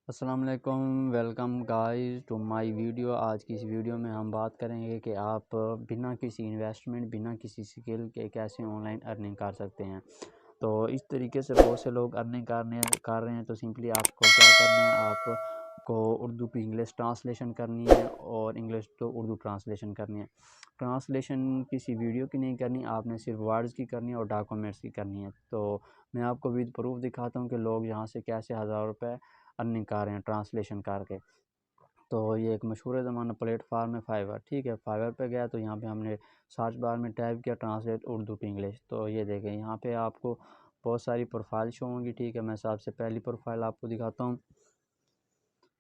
अस्सलाम वालेकुम, welcome guys to my video. आज की इस वीडियो में हम बात करेंगे कि आप बिना किसी इन्वेस्टमेंट, बिना किसी स्किल के कैसे ऑनलाइन अर्निंग कर सकते हैं। तो इस तरीके से बहुत से लोग अर्निंग कर रहे हैं। तो सिंपली आपको क्या करना है, आपको उर्दू टू इंग्लिश ट्रांसलेशन करनी है और इंग्लिश टू उर्दू ट्रांसलेशन करनी है। ट्रांसलेशन किसी वीडियो की नहीं करनी, आपने सिर्फ वर्ड्स की करनी है और डॉक्यूमेंट्स की करनी है। तो मैं आपको विद प्रूफ दिखाता हूँ कि लोग यहाँ से कैसे हज़ार रुपये अर्निंग कर रहे हैं ट्रांसलेशन करके। तो ये एक मशहूर ज़माना प्लेटफार्म है फाइवर। ठीक है, फाइवर पे गया तो यहाँ पे हमने सर्च बार में टाइप किया ट्रांसलेट उर्दू टू इंग्लिश। तो ये देखें, यहाँ पे आपको बहुत सारी प्रोफाइल शो होंगी। ठीक है, मैं सबसे पहली प्रोफाइल आपको दिखाता हूँ।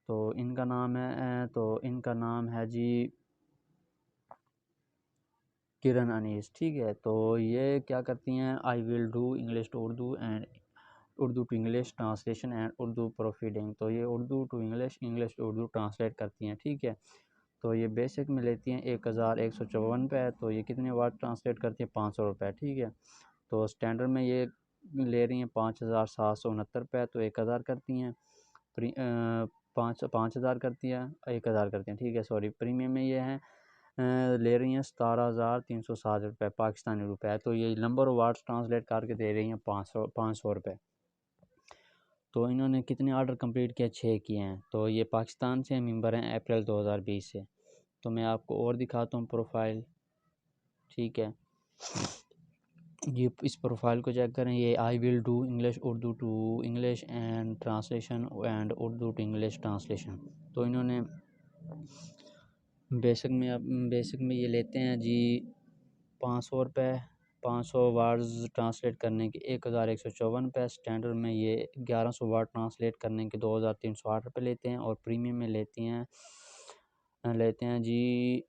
तो इनका नाम है जी किरण अनीस। ठीक है, तो ये क्या करती हैं, I will do English to Urdu and Urdu to English translation and Urdu proofreading. तो ये Urdu to English, English to Urdu translate करती हैं। ठीक है, तो ये बेसिक में लेती हैं 1154 पे। तो ये कितने वर्ड ट्रांसलेट करती हैं, 500 रुपये। ठीक है, तो स्टैंडर्ड में ये ले रही हैं 5769 पे। तो 1000 करती हैं, पाँच हज़ार करती है, 1000 करती हैं। ठीक है, सॉरी, प्रीमियम में ये हैं ले रही हैं 17,360 रुपये पाकिस्तानी रुपये। तो ये नंबर ऑफ वर्ड्स ट्रांसलेट करके दे रही हैं 500 रुपये। तो इन्होंने कितने ऑर्डर कंप्लीट किए, 6 किए हैं। तो ये पाकिस्तान से मेंबर हैं अप्रैल 2020 से। तो मैं आपको और दिखाता हूँ प्रोफाइल। ठीक है, ये इस प्रोफाइल को चेक करें। ये I will do English Urdu to English and translation and Urdu to English translation. तो इन्होंने बेसिक में ये लेते हैं जी 500 रुपये, 500 वर्ड्स ट्रांसलेट करने के 1154 रुपये। स्टैंडर्ड में ये 1100 वर्ड ट्रांसलेट करने के 2308 रुपये लेते हैं। और प्रीमियम में लेते हैं जी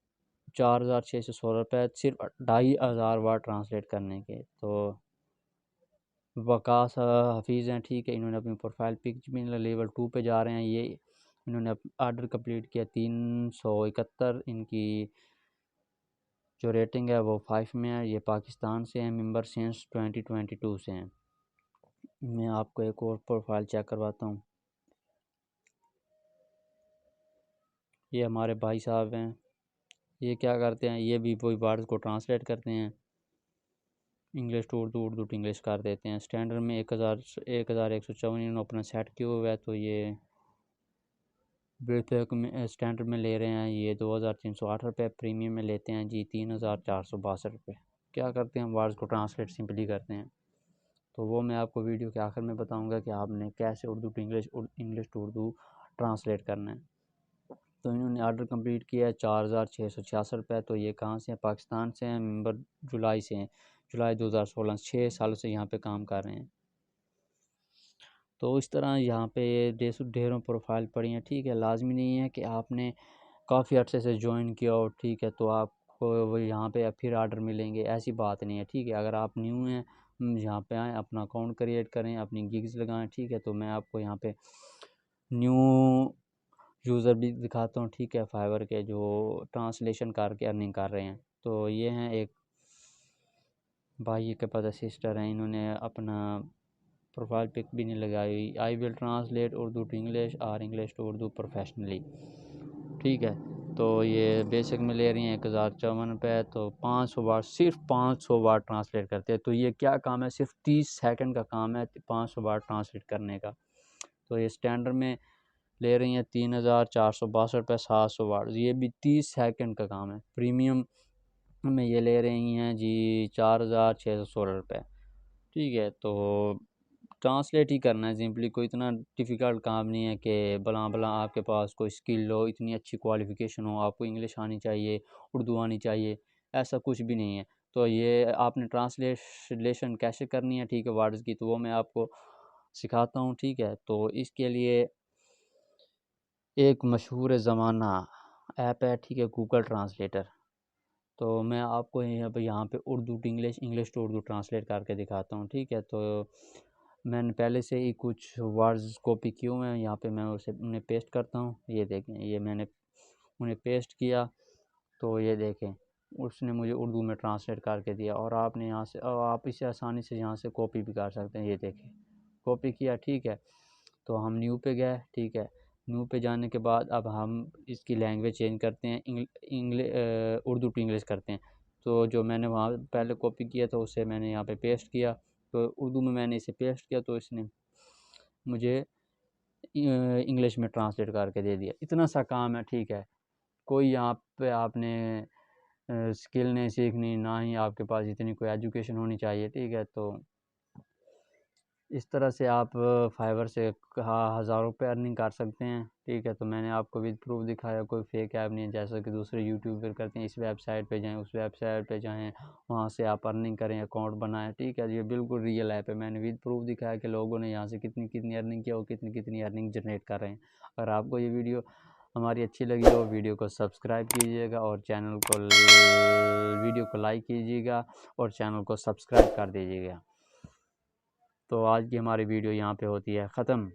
4616 रुपये, सिर्फ 2500 वर्ड ट्रांसलेट करने के। तो वकास हफीज़ हैं। ठीक है, इन्होंने अपनी प्रोफाइल पिक भी लेवल 2 पे जा रहे हैं। ये इन्होंने ऑर्डर कंप्लीट किया 371। इनकी जो रेटिंग है वो 5 में है। ये पाकिस्तान से हैं, मेंबर सिंस 2022 से हैं। मैं आपको एक और प्रोफाइल चेक करवाता हूँ। ये हमारे भाई साहब हैं। ये क्या करते हैं, ये भी वही वर्ड्स को ट्रांसलेट करते हैं, English to Urdu, Urdu to English कर देते हैं। स्टैंडर्ड में 1154 इन्होंने अपना सेट किया हुआ है। तो ये बेसिक में स्टैंडर्ड में ले रहे हैं ये 2308 रुपये। प्रीमियम में लेते हैं जी 3462 रुपये। क्या करते हैं, वर्ड्स को ट्रांसलेट सिंपली करते हैं। तो वो मैं आपको वीडियो के आखिर में बताऊंगा कि आपने कैसे Urdu to English, English to Urdu translate करना है। तो इन्होंने ऑर्डर कंप्लीट किया है 4666 रुपये। तो ये कहाँ से हैं, पाकिस्तान से हैं, मेंबर जुलाई से हैं, जुलाई 2016, 6 सालों से यहाँ पे काम कर रहे हैं। तो इस तरह यहाँ पे ढेरों प्रोफाइल पड़ी हैं। ठीक है, लाजमी नहीं है कि आपने काफ़ी अर्से से ज्वाइन किया हो। ठीक है, तो आपको वो यहाँ पे फिर ऑर्डर मिलेंगे, ऐसी बात नहीं है। ठीक है, अगर आप न्यू हैं, यहाँ पे आएँ, अपना अकाउंट क्रिएट करें, अपनी गिग्स लगाएं। ठीक है, तो मैं आपको यहाँ पे न्यू यूज़र भी दिखाता हूँ। ठीक है, फाइवर के जो ट्रांसलेशन करके अर्निंग कर रहे हैं। तो ये हैं एक भाई के पता सिस्टर हैं, इन्होंने अपना प्रोफाइल पिक भी नहीं लगाई हुई। I will translate Urdu to English और इंग्लिश टू उर्दू प्रोफेशनली। ठीक है, तो ये बेसिक में ले रही हैं 1054 रुपये। तो 500 वाट, सिर्फ 500 वाट ट्रांसलेट करते हैं। तो ये क्या काम है, सिर्फ 30 सेकंड का काम है 500 वाट ट्रांसलेट करने का। तो ये स्टैंडर्ड में ले रही हैं 3462 रुपये, 700 वाट। ये भी 30 सेकंड का काम है। प्रीमियम में ये ले रही हैं जी 4616 रुपये। ठीक है, तो ट्रांसलेट ही करना है सिंपली, कोई इतना डिफ़िकल्ट काम नहीं है कि भला भला आपके पास कोई स्किल हो, इतनी अच्छी क्वालिफ़िकेशन हो, आपको इंग्लिश आनी चाहिए, उर्दू आनी चाहिए, ऐसा कुछ भी नहीं है। तो ये आपने ट्रांसलेशन कैसे करनी है, ठीक है, वर्ड्स की, तो वो मैं आपको सिखाता हूँ। ठीक है, तो इसके लिए एक मशहूर ज़माना ऐप है। ठीक है, गूगल ट्रांसलेटर। तो मैं आपको यहाँ पे Urdu to English, English to Urdu translate करके दिखाता हूँ। ठीक है, तो मैंने पहले से ही कुछ वर्ड्स कॉपी किए हुए हैं, यहाँ पे मैं उन्हें पेस्ट करता हूँ। ये देखें, ये मैंने उन्हें पेस्ट किया। तो ये देखें, उसने मुझे उर्दू में ट्रांसलेट करके दिया। और आपने यहाँ से, और आप इसे आसानी से यहाँ से कॉपी भी कर सकते हैं। ये देखें, कॉपी किया। ठीक है, तो हम न्यू पे गए। ठीक है, न्यू पे जाने के बाद अब हम इसकी लैंग्वेज चेंज करते हैं, उर्दू टू इंग्लिश करते हैं। तो जो मैंने वहाँ पहले कॉपी किया था उसे मैंने यहाँ पे पेस्ट किया, तो उर्दू में मैंने इसे पेस्ट किया तो इसने मुझे इंग्लिश में ट्रांसलेट करके दे दिया। इतना सा काम है, ठीक है। कोई यहाँ पे आपने स्किल नहीं सीखनी, ना ही आपके पास इतनी कोई एजुकेशन होनी चाहिए, ठीक है। तो इस तरह से आप फाइवर से हज़ारों रुपये अर्निंग कर सकते हैं, ठीक है। तो मैंने आपको विद प्रूफ दिखाया, कोई फेक ऐप नहीं है जैसा कि दूसरे यूट्यूबर करते हैं। इस वेबसाइट पे जाएं, उस वेबसाइट पे जाएं, वहाँ से आप अर्निंग करें, अकाउंट बनाएं, ठीक है। ये बिल्कुल रियल ऐप है, मैंने विद प्रूफ दिखाया कि लोगों ने यहाँ से कितनी कितनी अर्निंग किया और कितनी कितनी अर्निंग जनरेट कर रहे हैं। अगर आपको ये वीडियो हमारी अच्छी लगी हो, वीडियो को सब्सक्राइब कीजिएगा और वीडियो को लाइक कीजिएगा और चैनल को सब्सक्राइब कर दीजिएगा। तो आज की हमारी वीडियो यहाँ पे होती है ख़त्म।